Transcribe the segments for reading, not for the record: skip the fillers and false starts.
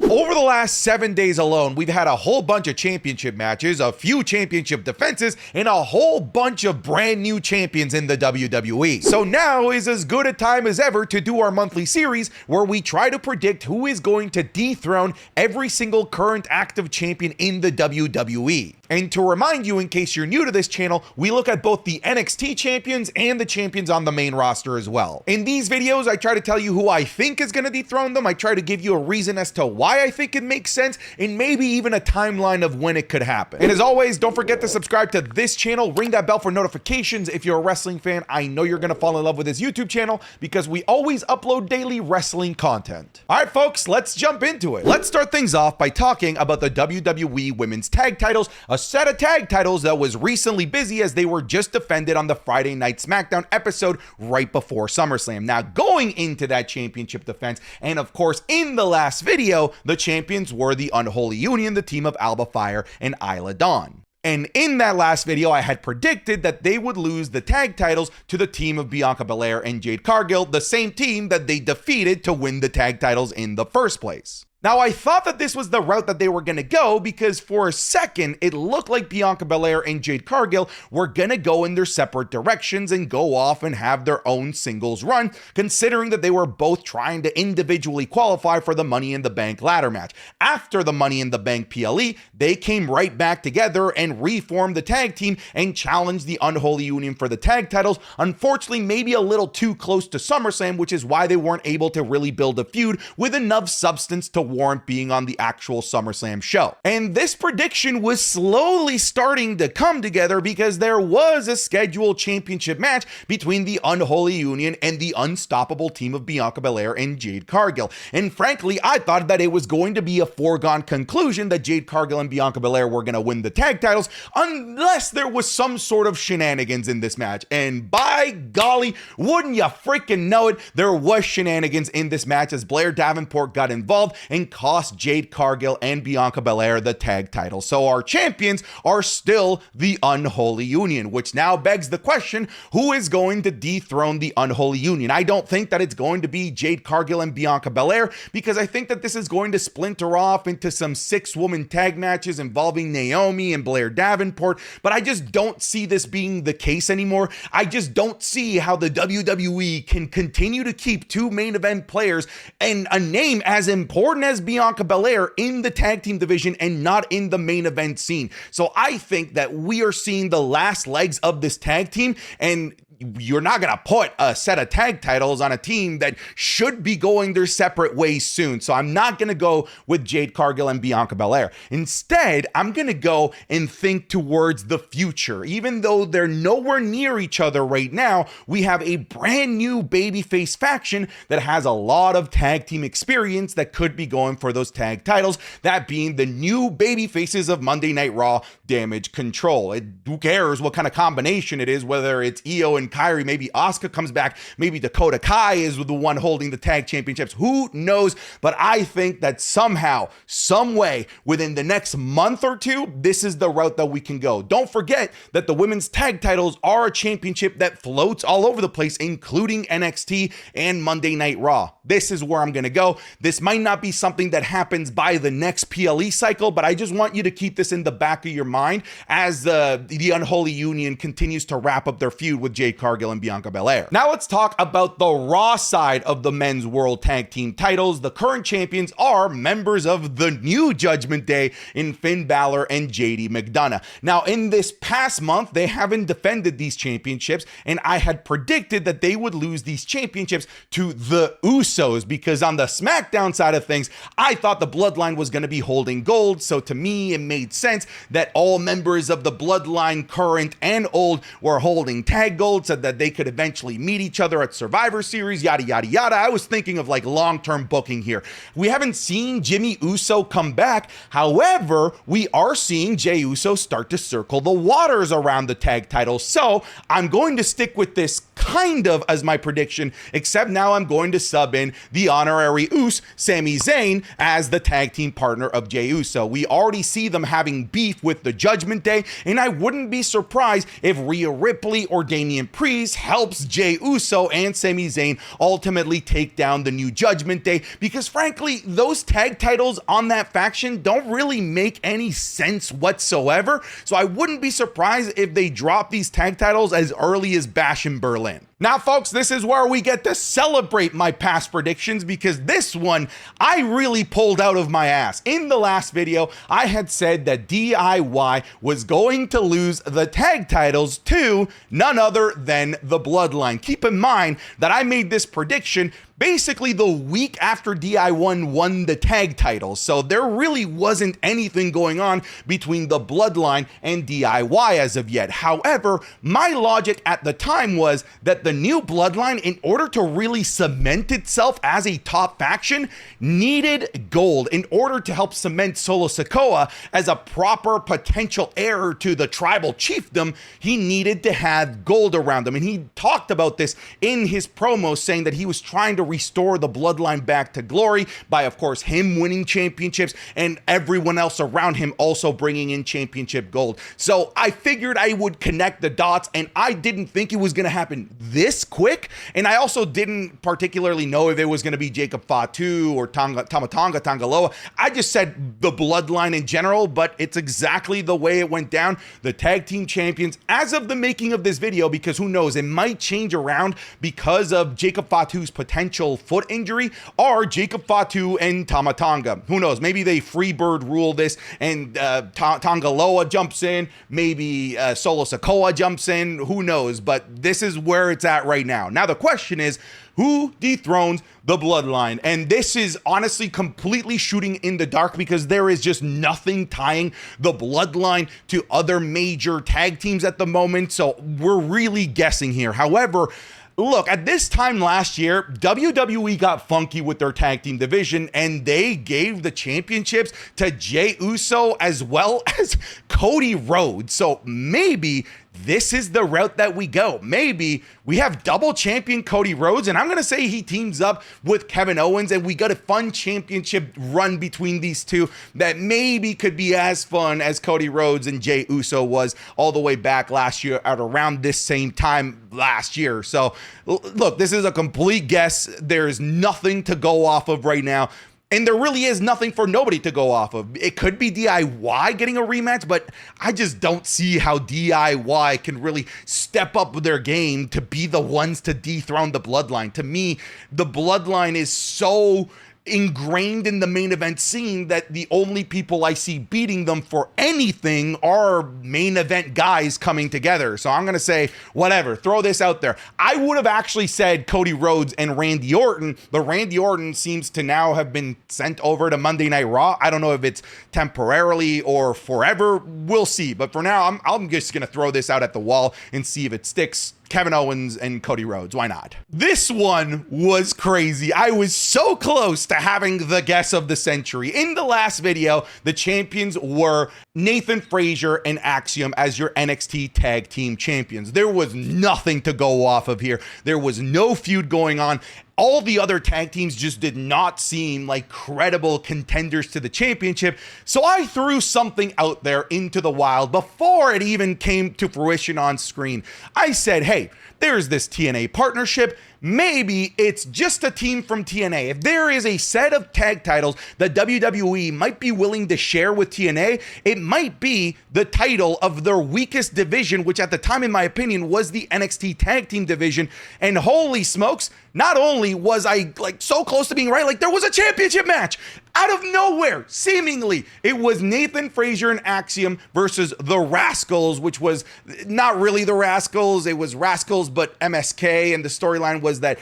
Over the last 7 days alone, we've had a whole bunch of championship matches, a few championship defenses, and a whole bunch of brand new champions in the WWE. So now is as good a time as ever to do our monthly series where we try to predict who is going to dethrone every single current active champion in the WWE. And to remind you, in case you're new to this channel, we look at both the NXT champions and the champions on the main roster as well. In these videos, I try to tell you who I think is going to dethrone them. I try to give you a reason as to why I think it makes sense, and maybe even a timeline of when it could happen. And as always, don't forget to subscribe to this channel, ring that bell for notifications. If you're a wrestling fan, I know you're going to fall in love with this YouTube channel because we always upload daily wrestling content. All right, folks, let's jump into it. Let's start things off by talking about the WWE Women's Tag Titles, a set of tag titles that was recently busy as they were just defended on the Friday Night SmackDown episode right before SummerSlam. Now, going into that championship defense, and of course in the last video, the champions were the Unholy Union, the team of Alba Fire and Isla Dawn. And in that last video, I had predicted that they would lose the tag titles to the team of Bianca Belair and Jade Cargill, the same team that they defeated to win the tag titles in the first place. Now, I thought that this was the route that they were going to go because for a second, it looked like Bianca Belair and Jade Cargill were going to go in their separate directions and go off and have their own singles run, considering that they were both trying to individually qualify for the Money in the Bank ladder match. After the Money in the Bank PLE, they came right back together and reformed the tag team and challenged the Unholy Union for the tag titles. Unfortunately, maybe a little too close to SummerSlam, which is why they weren't able to really build a feud with enough substance to warrant being on the actual SummerSlam show. And this prediction was slowly starting to come together because there was a scheduled championship match between the Unholy Union and the unstoppable team of Bianca Belair and Jade Cargill. And frankly, I thought that it was going to be a foregone conclusion that Jade Cargill and Bianca Belair were going to win the tag titles unless there was some sort of shenanigans in this match. And by golly, wouldn't you freaking know it, there was shenanigans in this match as Blair Davenport got involved and cost Jade Cargill and Bianca Belair the tag title. So our champions are still the Unholy Union, which now begs the question, who is going to dethrone the Unholy Union? I don't think that it's going to be Jade Cargill and Bianca Belair because I think that this is going to splinter off into some 6-woman tag matches involving Naomi and Blair Davenport, but I just don't see this being the case anymore. I just don't see how the WWE can continue to keep 2 main event players and a name as important as Bianca Belair in the tag team division and not in the main event scene. So I think that we are seeing the last legs of this tag team, and you're not going to put a set of tag titles on a team that should be going their separate ways soon. So I'm not going to go with Jade Cargill and Bianca Belair. Instead, I'm going to go and think towards the future. Even though they're nowhere near each other right now, we have a brand new babyface faction that has a lot of tag team experience that could be going for those tag titles, that being the new babyfaces of Monday Night Raw, Damage Control. Who cares what kind of combination it is, whether it's Io and Kyrie, maybe Asuka comes back, maybe Dakota Kai is the one holding the tag championships, who knows? But I think that somehow, some way, within the next month or two, this is the route that we can go. Don't forget that the women's tag titles are a championship that floats all over the place, including NXT and Monday Night Raw. This is where I'm going to go. This might not be something that happens by the next PLE cycle, but I just want you to keep this in the back of your mind as the Unholy Union continues to wrap up their feud with Jade Cargill and Bianca Belair. Now let's talk about the Raw side of the men's world tag team titles. The current champions are members of the new Judgment Day in Finn Balor and JD McDonough. Now in this past month, they haven't defended these championships, and I had predicted that they would lose these championships to the Usos because on the SmackDown side of things, I thought the Bloodline was going to be holding gold. So to me, it made sense that all members of the Bloodline, current and old, were holding tag gold, so that they could eventually meet each other at Survivor Series, yada, yada, yada. I was thinking of like long-term booking here. We haven't seen Jimmy Uso come back. However, we are seeing Jey Uso start to circle the waters around the tag title. So I'm going to stick with this kind of as my prediction, except now I'm going to sub in the honorary Uso, Sami Zayn, as the tag team partner of Jey Uso. We already see them having beef with the Judgment Day, and I wouldn't be surprised if Rhea Ripley or Damian Priest helps Jey Uso and Sami Zayn ultimately take down the New Judgment Day, because frankly, those tag titles on that faction don't really make any sense whatsoever. So I wouldn't be surprised if they drop these tag titles as early as Bash in Berlin. Now, folks, this is where we get to celebrate my past predictions, because this one I really pulled out of my ass. In the last video, I had said that DIY was going to lose the tag titles to none other than the Bloodline. Keep in mind that I made this prediction basically the week after DI1 won the tag titles, so there really wasn't anything going on between the Bloodline and DIY as of yet. However, my logic at the time was that the new Bloodline, in order to really cement itself as a top faction, needed gold in order to help cement Solo Sikoa as a proper potential heir to the tribal chiefdom. He needed to have gold around him, and he talked about this in his promo, saying that he was trying to restore the Bloodline back to glory by, of course, him winning championships and everyone else around him also bringing in championship gold. So I figured I would connect the dots, and I didn't think it was going to happen this quick, and I also didn't particularly know if it was going to be Jacob Fatu or Tama Tonga Loa. I just said the Bloodline in general, but it's exactly the way it went down. The tag team champions, as of the making of this video, because who knows, it might change around because of Jacob Fatu's potential foot injury, are Jacob Fatu and Tama Tonga. Who knows, maybe they freebird rule this and Tonga Loa jumps in, maybe Solo Sikoa jumps in, who knows, but this is where it's at right now. Now the question is, who dethrones the Bloodline? And this is honestly completely shooting in the dark, because there is just nothing tying the Bloodline to other major tag teams at the moment, so we're really guessing here. However, look, at this time last year, WWE got funky with their tag team division, and they gave the championships to Jey Uso as well as Cody Rhodes. So maybe this is the route that we go. Maybe we have double champion Cody Rhodes, and I'm going to say he teams up with Kevin Owens, and we got a fun championship run between these two that maybe could be as fun as Cody Rhodes and Jey Uso was all the way back last year at around this same time last year. So look, this is a complete guess. There's nothing to go off of right now. And there really is nothing for nobody to go off of. It could be DIY getting a rematch, but I just don't see how DIY can really step up with their game to be the ones to dethrone the Bloodline. To me, the Bloodline is so ingrained in the main event scene that the only people I see beating them for anything are main event guys coming together. So I'm going to say, whatever, throw this out there. I would have actually said Cody Rhodes and Randy Orton, but Randy Orton seems to now have been sent over to Monday Night Raw. I don't know if it's temporarily or forever. We'll see. But for now, I'm just going to throw this out at the wall and see if it sticks. Kevin Owens and Cody Rhodes, why not? This one was crazy. I was so close to having the guess of the century. In the last video, the champions were Nathan Frazier and Axiom as your NXT Tag Team Champions. There was nothing to go off of here. There was no feud going on. All the other tag teams just did not seem like credible contenders to the championship. So I threw something out there into the wild before it even came to fruition on screen. I said, hey, there's this TNA partnership. Maybe it's just a team from TNA. If there is a set of tag titles that WWE might be willing to share with TNA, it might be the title of their weakest division, which at the time, in my opinion, was the NXT Tag Team division. And holy smokes, not only was I like so close to being right, like there was a championship match out of nowhere, seemingly. It was Nathan Frazier and Axiom versus the Rascals, which was not really the Rascals. It was Rascals, but MSK, and the storyline was that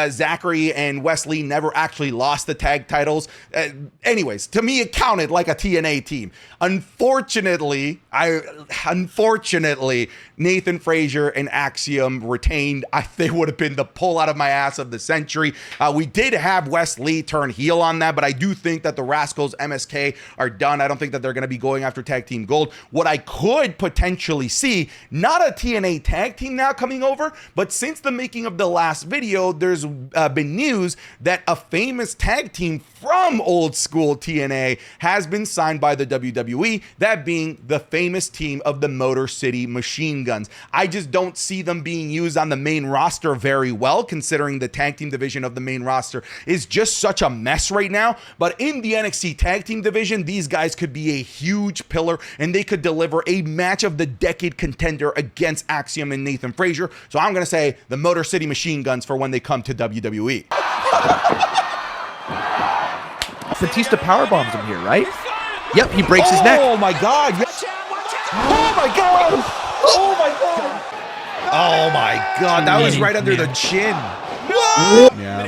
Zachary and Wesley never actually lost the tag titles. Anyways, to me, it counted like a TNA team. Unfortunately, Nathan Frazier and Axiom retained. They would have been the pull out of my ass of the century. We did have Wesley turn heel on that, but I do think that the Rascals MSK are done. I don't think that they're going to be going after tag team gold. What I could potentially see, not a TNA tag team now coming over, but since the making of the last video, there's been news that a famous tag team from old school TNA has been signed by the WWE, that being the famous team of the Motor City Machine Guns. I just don't see them being used on the main roster very well, considering the tag team division of the main roster is just such a mess right now. But in the NXT tag team division, these guys could be a huge pillar, and they could deliver a match of the decade contender against Axiom and Nathan Frazier. So I'm going to say the Motor City Machine Guns for when they come to WWE. Batista powerbombs him here, right? Yep, he breaks his neck. Oh my God. Oh my God. Oh my God. Oh my God. That was right under the chin. Yeah.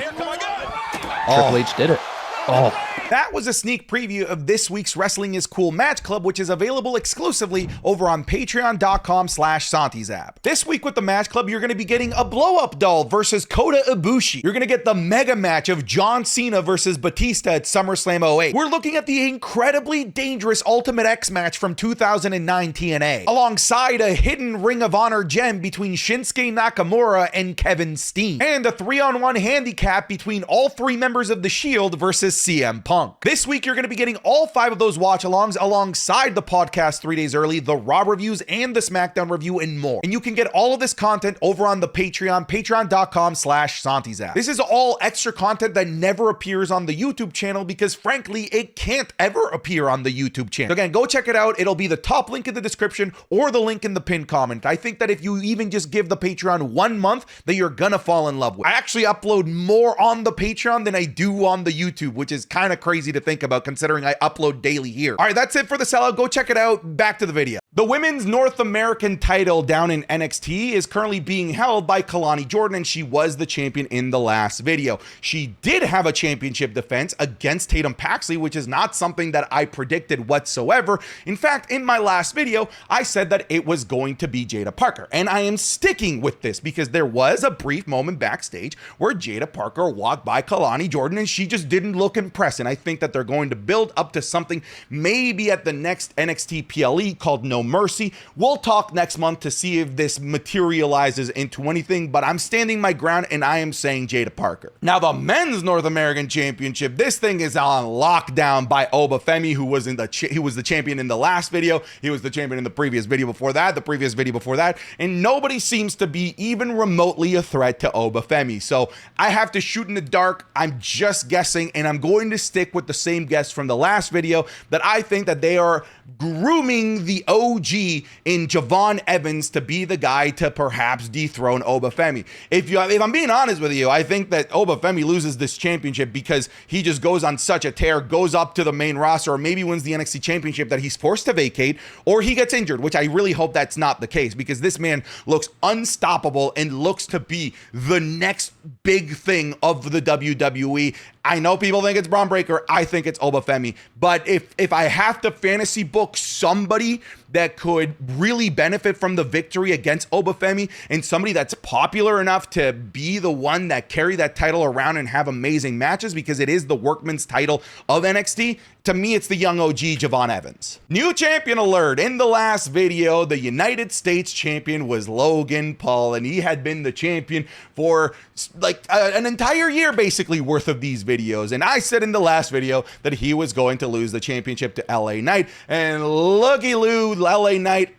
Triple H did it. Oh. That was a sneak preview of this week's Wrestling is Cool Match Club, which is available exclusively over on patreon.com/SantiZap. This week with the Match Club, you're going to be getting a blow-up doll versus Kota Ibushi. You're going to get the mega match of John Cena versus Batista at SummerSlam 08. We're looking at the incredibly dangerous Ultimate X match from 2009 TNA, alongside a hidden Ring of Honor gem between Shinsuke Nakamura and Kevin Steen, and a 3-on-1 handicap between all three members of The Shield versus CM Punk. This week, you're going to be getting all 5 of those watch-alongs alongside the podcast 3 days early, the Raw reviews, and the SmackDown review, and more. And you can get all of this content over on the Patreon, patreon.com/SantiZap. This is all extra content that never appears on the YouTube channel because, frankly, it can't ever appear on the YouTube channel. So again, go check it out. It'll be the top link in the description or the link in the pinned comment. I think that if you even just give the Patreon 1 month, that you're gonna fall in love with. I actually upload more on the Patreon than I do on the YouTube, which is kind of crazy to think about considering I upload daily here. All right, that's it for the sellout. Go check it out. Back to the video. The women's North American title down in NXT is currently being held by Kalani Jordan, and she was the champion in the last video. She did have a championship defense against Tatum Paxley, which is not something that I predicted whatsoever. In fact, in my last video, I said that it was going to be Jada Parker, and I am sticking with this because there was a brief moment backstage where Jada Parker walked by Kalani Jordan and she just didn't look impressed, and I think that they're going to build up to something maybe at the next NXT PLE called No Mercy. We'll talk next month to see if this materializes into anything, but I'm standing my ground and I am saying Jada Parker. Now, the men's North American Championship, this thing is on lockdown by Obafemi, who was the champion in the last video. He was the champion in the previous video before that, the previous video before that, and nobody seems to be even remotely a threat to Obafemi. So I have to shoot in the dark. I'm just guessing, and I'm going to stick with the same guess from the last video that I think that they are grooming the OG in Javon Evans to be the guy to perhaps dethrone Obafemi. If I'm being honest with you, I think that Obafemi loses this championship because he just goes on such a tear, goes up to the main roster, or maybe wins the NXT championship that he's forced to vacate, or he gets injured, which I really hope that's not the case because this man looks unstoppable and looks to be the next big thing of the WWE. I know people think it's Braun Breaker. I think it's Obafemi. But if I have to fantasy book somebody that could really benefit from the victory against Obafemi and somebody that's popular enough to be the one that carry that title around and have amazing matches because it is the workman's title of NXT, to me, it's the young OG Javon Evans. New champion alert. In the last video, the United States champion was Logan Paul, and he had been the champion for like an entire year basically worth of these videos. And I said in the last video that he was going to lose the championship to LA Knight, and looky loo, LA Knight,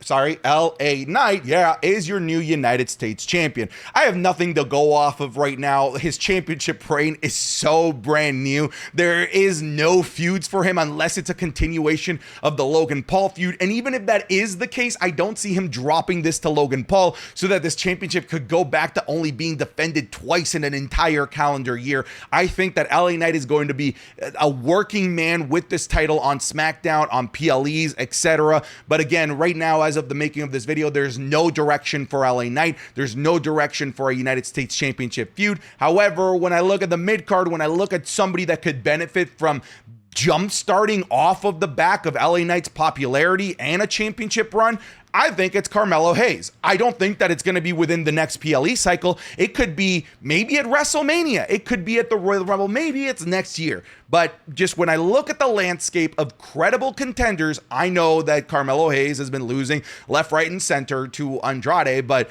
yeah, is your new United States champion. I have nothing to go off of right now. His championship reign is so brand new. There is no feuds for him unless it's a continuation of the Logan Paul feud. And even if that is the case, I don't see him dropping this to Logan Paul so that this championship could go back to only being defended twice in an entire calendar year. I think that LA Knight is going to be a working man with this title on SmackDown, on PLEs, etc. But again, right now, as of the making of this video, there's no direction for LA Knight. There's no direction for a United States Championship feud. However, when I look at the mid-card, when I look at somebody that could benefit from jump starting off of the back of LA Knight's popularity and a championship run, I think it's Carmelo Hayes. I don't think that it's going to be within the next PLE cycle. It could be maybe at WrestleMania. It could be at the Royal Rumble. Maybe it's next year. But just when I look at the landscape of credible contenders, I know that Carmelo Hayes has been losing left, right, and center to Andrade, but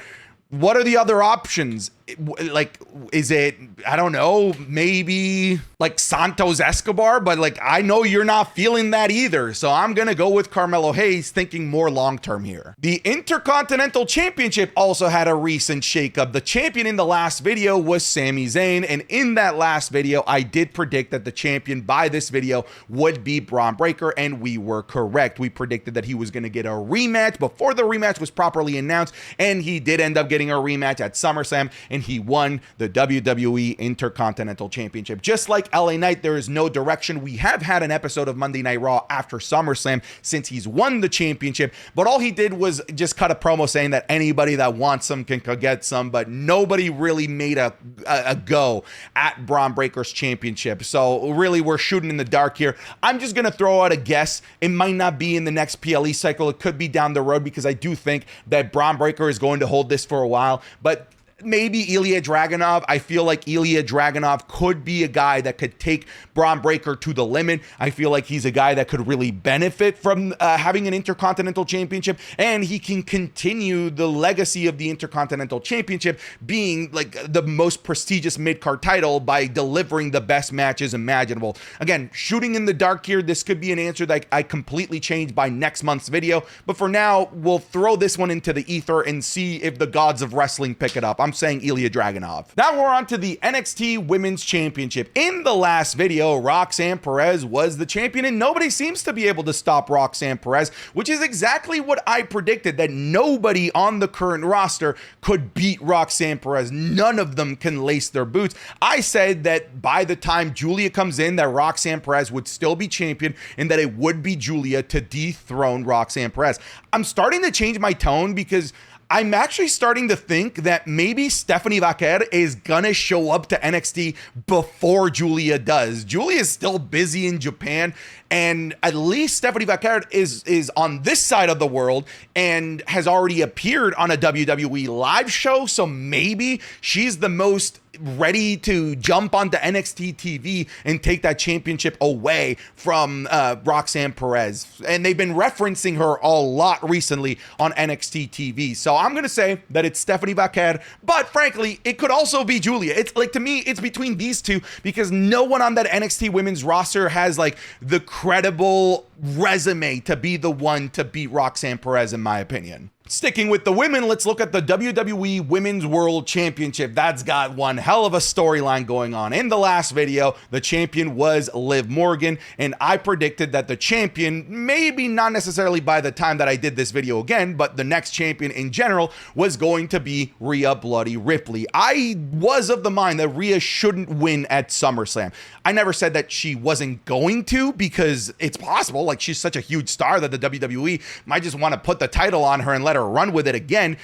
what are the other options? Like, is it, I don't know, maybe like Santos Escobar, but like, I know you're not feeling that either. So I'm going to go with Carmelo Hayes, thinking more long-term here. The Intercontinental Championship also had a recent shakeup. The champion in the last video was Sami Zayn. And in that last video, I did predict that the champion by this video would be Braun Breaker. And we were correct. We predicted that he was going to get a rematch before the rematch was properly announced. And he did end up getting a rematch at SummerSlam. And he won the WWE Intercontinental Championship. Just like LA Knight, there is no direction. We have had an episode of Monday Night Raw after SummerSlam since he's won the championship, but all he did was just cut a promo saying that anybody that wants some can get some, but nobody really made a go at Braun Breaker's championship. So really, we're shooting in the dark here. I'm just going to throw out a guess. It might not be in the next PLE cycle. It could be down the road because I do think that Braun Breaker is going to hold this for a while, but maybe Ilya Dragunov. I feel like Ilya Dragunov could be a guy that could take Braun Breaker to the limit. I feel like he's a guy that could really benefit from having an Intercontinental Championship, and he can continue the legacy of the Intercontinental Championship being like the most prestigious mid-card title by delivering the best matches imaginable. Again, shooting in the dark here. This could be an answer that I completely change by next month's video, but for now, we'll throw this one into the ether and see if the gods of wrestling pick it up. I'm saying Ilya Dragunov. Now we're on to the NXT Women's Championship. In the last video, Roxanne Perez was the champion, and nobody seems to be able to stop Roxanne Perez, which is exactly what I predicted, that nobody on the current roster could beat Roxanne Perez. None of them can lace their boots. I said that by the time Julia comes in, that Roxanne Perez would still be champion and that it would be Julia to dethrone Roxanne Perez. I'm starting to change my tone because I'm actually starting to think that maybe Stephanie Vaquer is gonna show up to NXT before Julia does. Julia is still busy in Japan, and at least Stephanie Vaquer is on this side of the world and has already appeared on a WWE live show, so maybe she's the most ready to jump onto NXT TV and take that championship away from Roxanne Perez. And they've been referencing her a lot recently on NXT TV. So I'm going to say that it's Stephanie Vaquer, but frankly, it could also be Julia. It's like, to me, it's between these two because no one on that NXT women's roster has like the credible resume to be the one to beat Roxanne Perez, in my opinion. Sticking with the women, let's look at the WWE Women's World Championship. That's got one hell of a storyline going on. In the last video, the champion was Liv Morgan, and I predicted that the champion, maybe not necessarily by the time that I did this video again, but the next champion in general was going to be Rhea Bloody Ripley. I was of the mind that Rhea shouldn't win at SummerSlam. I never said that she wasn't going to, because it's possible. Like, she's such a huge star that the WWE might just want to put the title on her and let her run with it again.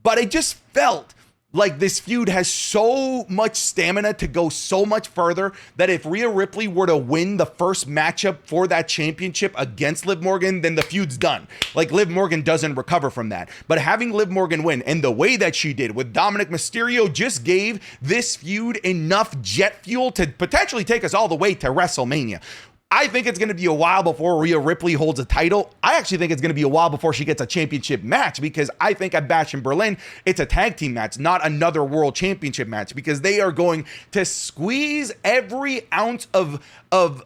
But it just felt like this feud has so much stamina to go so much further that if Rhea Ripley were to win the first matchup for that championship against Liv Morgan, then the feud's done. Like, Liv Morgan doesn't recover from that. But having Liv Morgan win, and the way that she did with Dominic Mysterio, just gave this feud enough jet fuel to potentially take us all the way to WrestleMania. I think it's going to be a while before Rhea Ripley holds a title. I actually think it's going to be a while before she gets a championship match, because I think at Bash in Berlin, it's a tag team match, not another world championship match, because they are going to squeeze every ounce of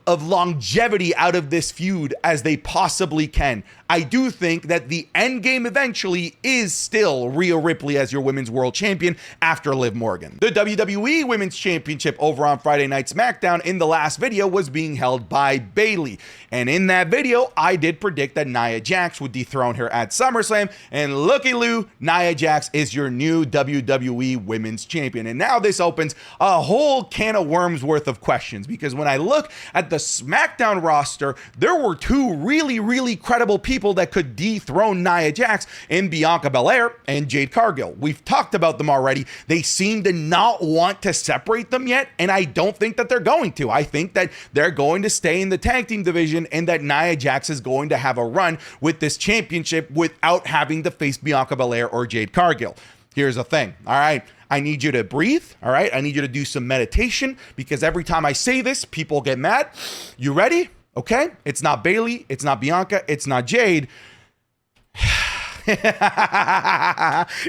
longevity out of this feud as they possibly can. I do think that the end game eventually is still Rhea Ripley as your women's world champion after Liv Morgan. The WWE Women's Championship over on Friday Night SmackDown in the last video was being held by Bayley. And in that video, I did predict that Nia Jax would dethrone her at SummerSlam. And looky-loo, Nia Jax is your new WWE Women's Champion. And now this opens a whole can of worms worth of questions, because when I look at the SmackDown roster, there were two really credible people that could dethrone Nia Jax in Bianca Belair and Jade Cargill. We've talked about them already. They seem to not want to separate them yet, and I don't think that they're going to. I think that they're going to stay stay in the tag team division and that Nia Jax is going to have a run with this championship without having to face Bianca Belair or Jade Cargill. Here's the thing, all right? I need you to breathe, all right? I need you to do some meditation because every time I say this, people get mad. You ready? Okay? It's not Bayley, it's not Bianca, it's not Jade.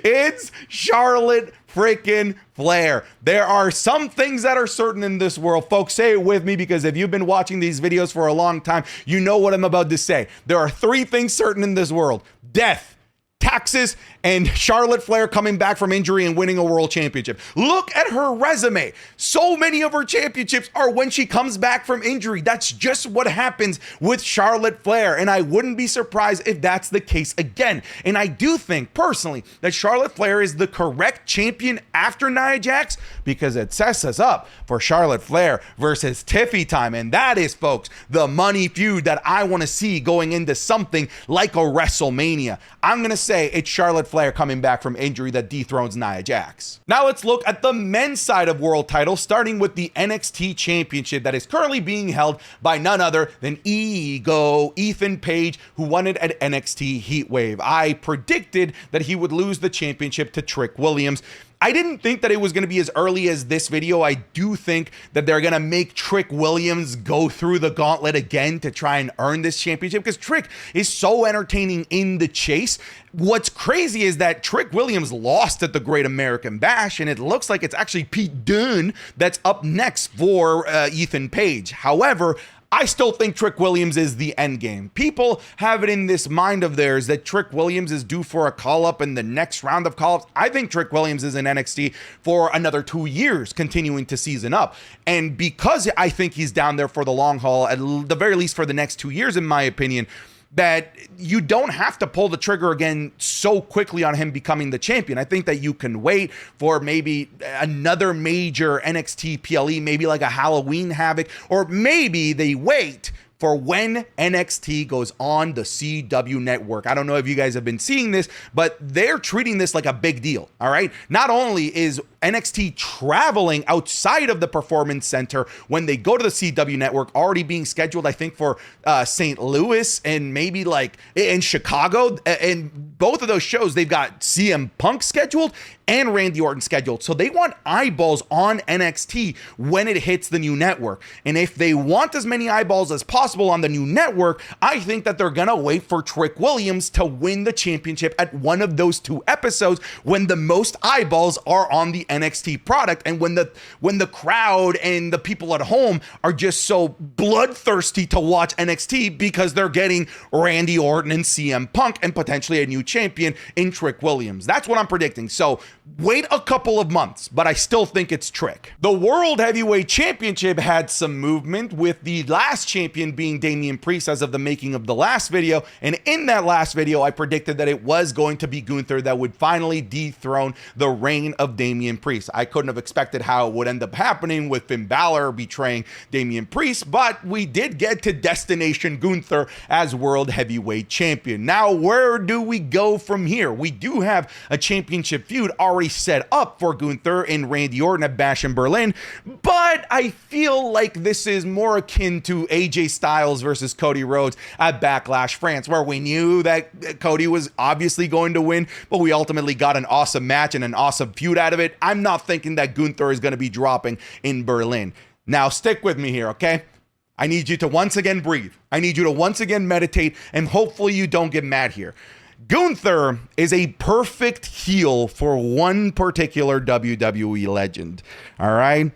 It's Charlotte freaking Flair. There are some things that are certain in this world. Folks, say it with me because if you've been watching these videos for a long time, you know what I'm about to say. There are 3 things certain in this world: death, taxes, and Charlotte Flair coming back from injury and winning a world championship. Look at her resume. So many of her championships are when she comes back from injury. That's just what happens with Charlotte Flair, and I wouldn't be surprised if that's the case again. And I do think, personally, that Charlotte Flair is the correct champion after Nia Jax because it sets us up for Charlotte Flair versus Tiffy time, and that is, folks, the money feud that I want to see going into something like a WrestleMania. I'm going to say it's Charlotte Flair coming back from injury that dethrones Nia Jax. Now let's look at the men's side of world titles, starting with the NXT Championship that is currently being held by none other than Ethan Page, who won it at NXT Heatwave. I predicted that he would lose the championship to Trick Williams. I didn't think that it was going to be as early as this video. I do think that they're going to make Trick Williams go through the gauntlet again to try and earn this championship because Trick is so entertaining in the chase. What's crazy is that Trick Williams lost at the Great American Bash, and it looks like it's actually Pete Dunne that's up next for Ethan Page. However, I still think Trick Williams is the end game. People have it in this mind of theirs that Trick Williams is due for a call-up in the next round of call-ups. I think Trick Williams is in NXT for another 2 years, continuing to season up. And because I think he's down there for the long haul, at the very least for the next 2 years, in my opinion, that you don't have to pull the trigger again so quickly on him becoming the champion. I think that you can wait for maybe another major NXT PLE, maybe like a Halloween Havoc, or maybe they wait for when NXT goes on the CW network. I don't know if you guys have been seeing this, but they're treating this like a big deal, all right? Not only is NXT traveling outside of the Performance Center when they go to the CW network, already being scheduled, I think, for St. Louis and maybe like in Chicago. And both of those shows, they've got CM Punk scheduled and Randy Orton scheduled. So they want eyeballs on NXT when it hits the new network. And if they want as many eyeballs as possible on the new network, I think that they're gonna wait for Trick Williams to win the championship at one of those 2 episodes when the most eyeballs are on the NXT product and when the crowd and the people at home are just so bloodthirsty to watch NXT because they're getting Randy Orton and CM Punk and potentially a new champion in Trick Williams. That's what I'm predicting. So wait a couple of months, but I still think it's Trick. The World Heavyweight Championship had some movement, with the last champion being Damian Priest as of the making of the last video. And in that last video, I predicted that it was going to be Gunther that would finally dethrone the reign of Damian Priest. I couldn't have expected how it would end up happening with Finn Balor betraying Damian Priest, but we did get to Destination Gunther as World Heavyweight Champion. Now, where do we go from here? We do have a championship feud already set up for Gunther and Randy Orton at Bash in Berlin, but I feel like this is more akin to AJ Styles versus Cody Rhodes at Backlash France, where we knew that Cody was obviously going to win, but we ultimately got an awesome match and an awesome feud out of it. I'm not thinking that Gunther is going to be dropping in Berlin. Now, stick with me here, okay? I need you to once again breathe. I need you to once again meditate, and hopefully you don't get mad here. Gunther is a perfect heel for one particular WWE legend, all right?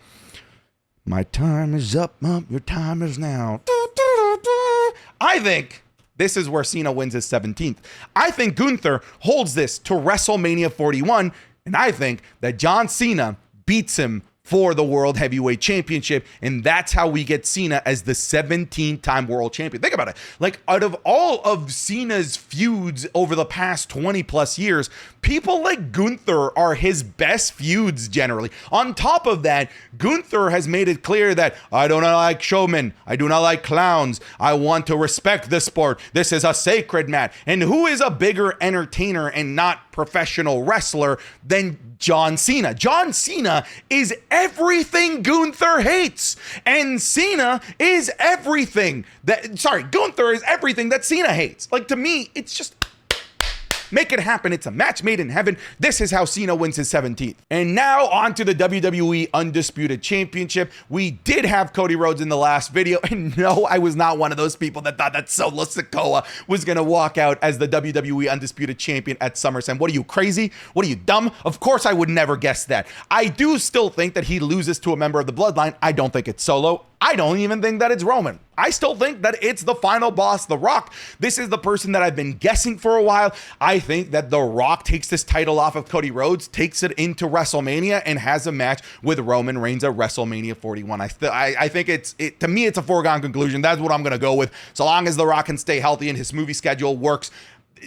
My time is up, your time is now. I think this is where Cena wins his 17th. I think Gunther holds this to WrestleMania 41, and I think that John Cena beats him for the World Heavyweight Championship, and that's how we get Cena as the 17-time world champion. Think about it. Like, out of all of Cena's feuds over the past 20 plus years, people like Gunther are his best feuds generally. On top of that, Gunther has made it clear that I do not like showmen, I do not like clowns, I want to respect the sport, this is a sacred match. And who is a bigger entertainer and not professional wrestler than John Cena? John Cena is everything Gunther hates. And Cena is everything Gunther is everything that Cena hates. Like, to me, it's just... make it happen. It's a match made in heaven. This is how Cena wins his 17th. And now on to the WWE Undisputed Championship. We did have Cody Rhodes in the last video. And no, I was not one of those people that thought that Solo Sikoa was going to walk out as the WWE Undisputed Champion at SummerSlam. What are you, crazy? What are you, dumb? Of course I would never guess that. I do still think that he loses to a member of the Bloodline. I don't think it's Solo. I don't even think that it's Roman. I still think that it's the final boss, The Rock. This is the person that I've been guessing for a while. I think that The Rock takes this title off of Cody Rhodes, takes it into WrestleMania, and has a match with Roman Reigns at WrestleMania 41. I think to me, it's a foregone conclusion. That's what I'm going to go with. So long as The Rock can stay healthy and his movie schedule works,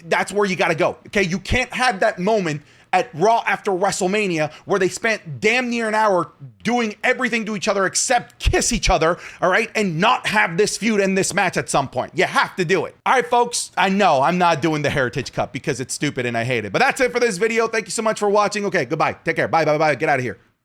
that's where you got to go. Okay, you can't have that moment at Raw after WrestleMania where they spent damn near an hour doing everything to each other except kiss each other, all right, and not have this feud and this match at some point. You have to do it. All right, folks, I know I'm not doing the Heritage Cup because it's stupid and I hate it, but that's it for this video. Thank you so much for watching. Okay, goodbye. Take care. Bye, bye, bye. Get out of here.